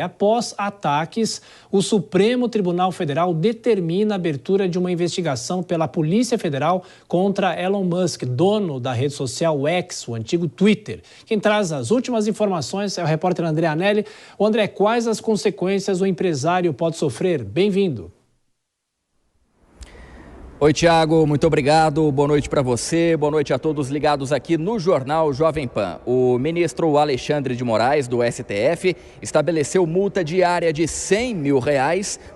Após ataques, o Supremo Tribunal Federal determina a abertura de uma investigação pela Polícia Federal contra Elon Musk, dono da rede social X, o antigo Twitter. Quem traz as últimas informações é o repórter André Anelli. O André, quais as consequências o empresário pode sofrer? Bem-vindo. Oi, Tiago, muito obrigado. Boa noite para você, boa noite a todos ligados aqui no Jornal Jovem Pan. O ministro Alexandre de Moraes, do STF, estabeleceu multa diária de R$100 mil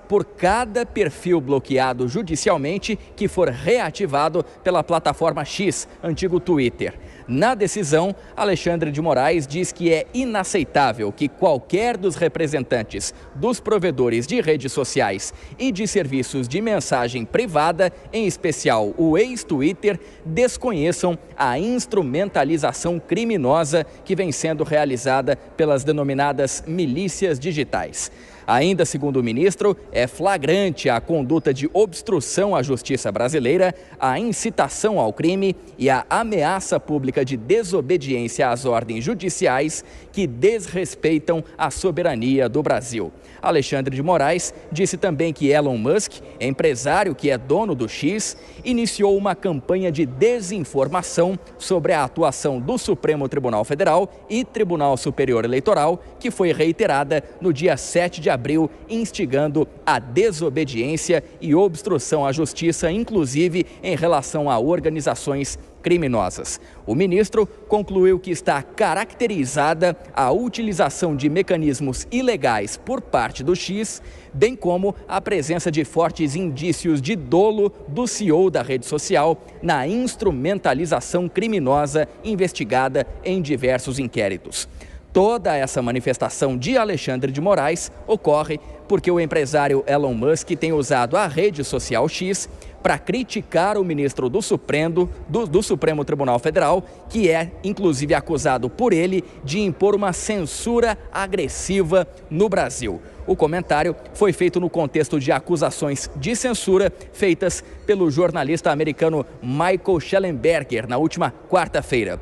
por cada perfil bloqueado judicialmente que for reativado pela plataforma X, antigo Twitter. Na decisão, Alexandre de Moraes diz que é inaceitável que qualquer dos representantes dos provedores de redes sociais e de serviços de mensagem privada, em especial o ex-Twitter, desconheçam a instrumentalização criminosa que vem sendo realizada pelas denominadas milícias digitais. Ainda segundo o ministro, é flagrante a conduta de obstrução à justiça brasileira, a incitação ao crime e a ameaça pública de desobediência às ordens judiciais que desrespeitam a soberania do Brasil. Alexandre de Moraes disse também que Elon Musk, empresário que é dono do X, iniciou uma campanha de desinformação sobre a atuação do Supremo Tribunal Federal e Tribunal Superior Eleitoral, que foi reiterada no dia 7 de abril, instigando a desobediência e obstrução à justiça, inclusive em relação a organizações criminosas. O ministro concluiu que está caracterizada a utilização de mecanismos ilegais por parte do X, bem como a presença de fortes indícios de dolo do CEO da rede social na instrumentalização criminosa investigada em diversos inquéritos. Toda essa manifestação de Alexandre de Moraes ocorre porque o empresário Elon Musk tem usado a rede social X para criticar o ministro do Supremo Tribunal Federal, que é inclusive acusado por ele de impor uma censura agressiva no Brasil. O comentário foi feito no contexto de acusações de censura feitas pelo jornalista americano Michael Shellenberger na última quarta-feira.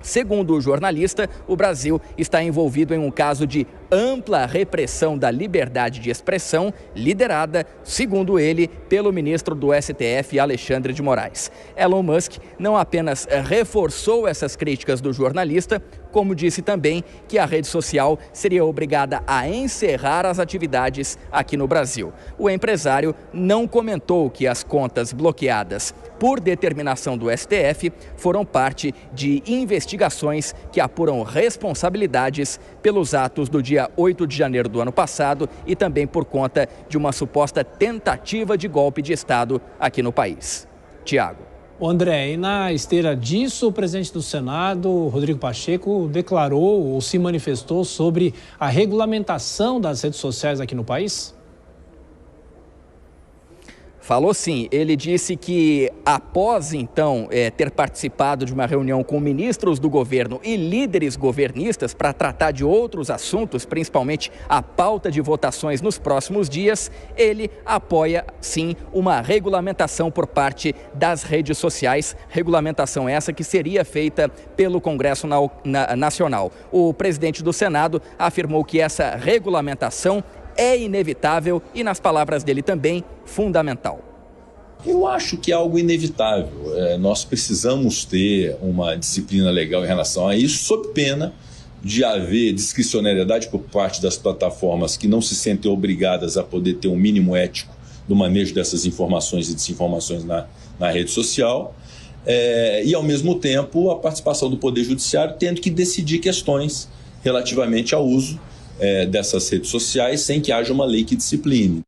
Segundo o jornalista, o Brasil está envolvido em um caso de ampla repressão da liberdade de expressão, liderada, segundo ele, pelo ministro do STF, Alexandre de Moraes. Elon Musk não apenas reforçou essas críticas do jornalista, como disse também que a rede social seria obrigada a encerrar as atividades aqui no Brasil. O empresário não comentou que as contas bloqueadas por determinação do STF foram parte de investigações que apuram responsabilidades pelos atos do dia 8 de janeiro do ano passado e também por conta de uma suposta tentativa de golpe de Estado aqui no país. Tiago. André, e na esteira disso, o presidente do Senado, Rodrigo Pacheco, declarou ou se manifestou sobre a regulamentação das redes sociais aqui no país? Falou sim, ele disse que após então ter participado de uma reunião com ministros do governo e líderes governistas para tratar de outros assuntos, principalmente a pauta de votações nos próximos dias, ele apoia sim uma regulamentação por parte das redes sociais, regulamentação essa que seria feita pelo Congresso Nacional. O presidente do Senado afirmou que essa regulamentação é inevitável e, nas palavras dele também, fundamental. Eu acho que é algo inevitável. Nós precisamos ter uma disciplina legal em relação a isso, sob pena de haver discricionariedade por parte das plataformas que não se sentem obrigadas a poder ter um mínimo ético do manejo dessas informações e desinformações na rede social. E, ao mesmo tempo, a participação do Poder Judiciário tendo que decidir questões relativamente ao uso dessas redes sociais sem que haja uma lei que discipline.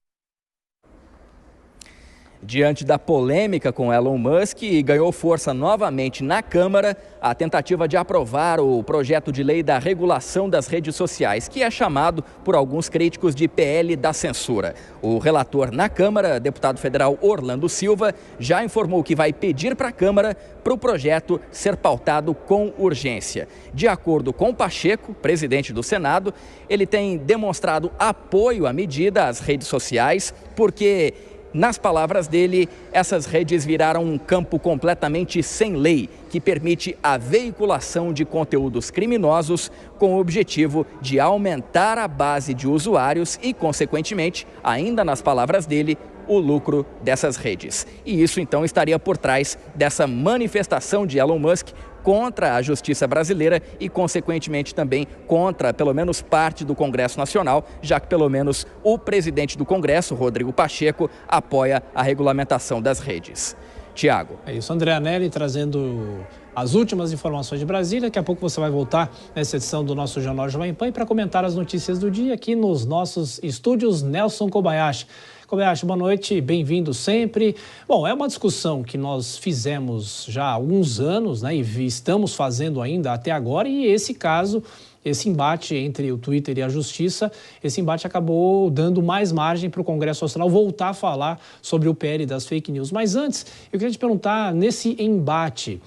Diante da polêmica com Elon Musk, ganhou força novamente na Câmara a tentativa de aprovar o projeto de lei da regulação das redes sociais, que é chamado por alguns críticos de PL da censura. O relator na Câmara, deputado federal Orlando Silva, já informou que vai pedir para a Câmara para o projeto ser pautado com urgência. De acordo com Pacheco, presidente do Senado, ele tem demonstrado apoio à medida às redes sociais, porque Nas palavras dele, essas redes viraram um campo completamente sem lei, que permite a veiculação de conteúdos criminosos com o objetivo de aumentar a base de usuários e, consequentemente, ainda nas palavras dele, o lucro dessas redes. E isso, então, estaria por trás dessa manifestação de Elon Musk contra a justiça brasileira e, consequentemente, também contra, pelo menos, parte do Congresso Nacional, já que, pelo menos, o presidente do Congresso, Rodrigo Pacheco, apoia a regulamentação das redes. Tiago. É isso, André Anelli trazendo as últimas informações de Brasília. Daqui a pouco você vai voltar nessa edição do nosso Jornal Jovem Pan para comentar as notícias do dia aqui nos nossos estúdios. Nelson Kobayashi. Kobayashi, boa noite, bem-vindo sempre. Bom, é uma discussão que nós fizemos já há alguns anos, né, e estamos fazendo ainda até agora, e esse caso, esse embate entre o Twitter e a Justiça, esse embate acabou dando mais margem para o Congresso Nacional voltar a falar sobre o PL das fake news. Mas antes, eu queria te perguntar, nesse embate,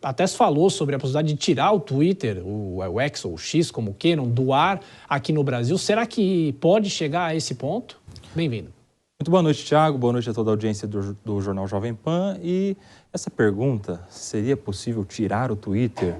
até se falou sobre a possibilidade de tirar o Twitter, o X ou o X, como queiram, do ar aqui no Brasil. Será que pode chegar a esse ponto? Bem-vindo. Muito boa noite, Tiago. Boa noite a toda a audiência do Jornal Jovem Pan. E essa pergunta, seria possível tirar o Twitter,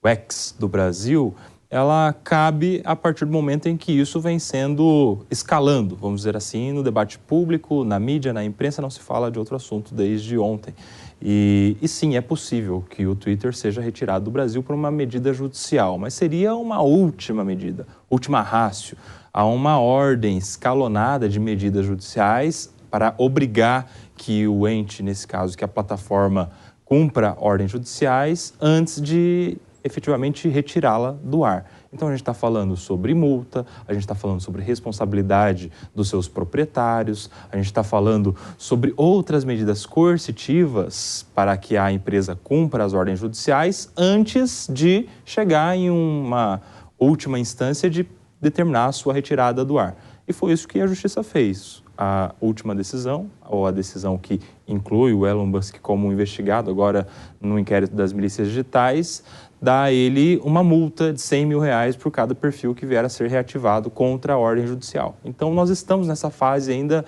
o X, do Brasil, ela cabe a partir do momento em que isso vem sendo escalando, vamos dizer assim, no debate público, na mídia, na imprensa, não se fala de outro assunto desde ontem. E sim, é possível que o Twitter seja retirado do Brasil por uma medida judicial, mas seria uma última medida, última rácio. Há uma ordem escalonada de medidas judiciais para obrigar que o ente, nesse caso, que a plataforma cumpra ordens judiciais antes de efetivamente retirá-la do ar. Então a gente está falando sobre multa, a gente está falando sobre responsabilidade dos seus proprietários, a gente está falando sobre outras medidas coercitivas para que a empresa cumpra as ordens judiciais antes de chegar em uma última instância de determinar a sua retirada do ar. E foi isso que a Justiça fez. A última decisão, ou a decisão que inclui o Elon Musk como investigado agora no inquérito das milícias digitais, dá a ele uma multa de R$100 mil por cada perfil que vier a ser reativado contra a ordem judicial. Então nós estamos nessa fase ainda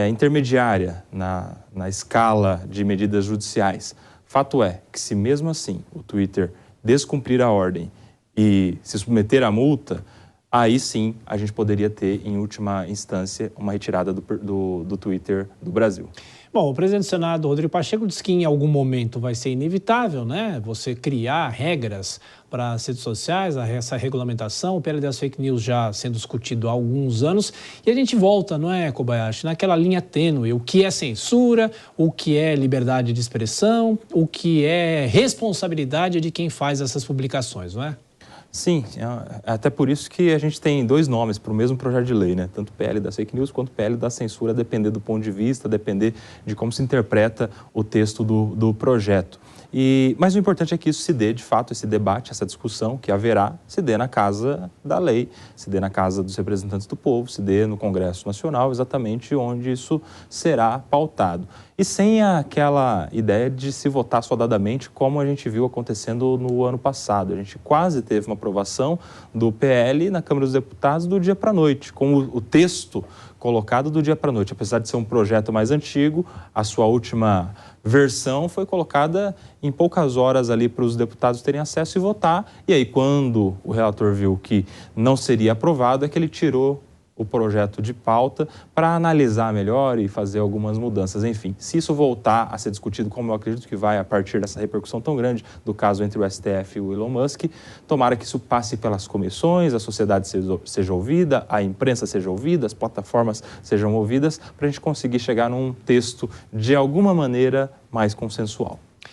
intermediária na escala de medidas judiciais. Fato é que se mesmo assim o Twitter descumprir a ordem e se submeter à multa, aí sim a gente poderia ter, em última instância, uma retirada do Twitter do Brasil. Bom, o presidente do Senado, Rodrigo Pacheco, disse que em algum momento vai ser inevitável, né, você criar regras para as redes sociais, essa regulamentação, o PL das fake news já sendo discutido há alguns anos. E a gente volta, não é, Kobayashi, naquela linha tênue, o que é censura, o que é liberdade de expressão, o que é responsabilidade de quem faz essas publicações, não é? Sim, até por isso que a gente tem dois nomes para o mesmo projeto de lei, né? Tanto o PL das fake news quanto o PL da censura, depender do ponto de vista, depender de como se interpreta o texto do projeto. Mas o importante é que isso se dê, de fato, esse debate, essa discussão que haverá, se dê na casa da lei, se dê na casa dos representantes do povo, se dê no Congresso Nacional, exatamente onde isso será pautado. E sem aquela ideia de se votar soldadamente, como a gente viu acontecendo no ano passado. A gente quase teve uma aprovação do PL na Câmara dos Deputados do dia para a noite, com o texto colocado do dia para a noite. Apesar de ser um projeto mais antigo, a sua última versão foi colocada em poucas horas ali para os deputados terem acesso e votar. E aí, quando o relator viu que não seria aprovado, é que ele tirou o projeto de pauta para analisar melhor e fazer algumas mudanças. Enfim, se isso voltar a ser discutido, como eu acredito que vai a partir dessa repercussão tão grande do caso entre o STF e o Elon Musk, tomara que isso passe pelas comissões, a sociedade seja ouvida, a imprensa seja ouvida, as plataformas sejam ouvidas, para a gente conseguir chegar num texto de alguma maneira mais consensual.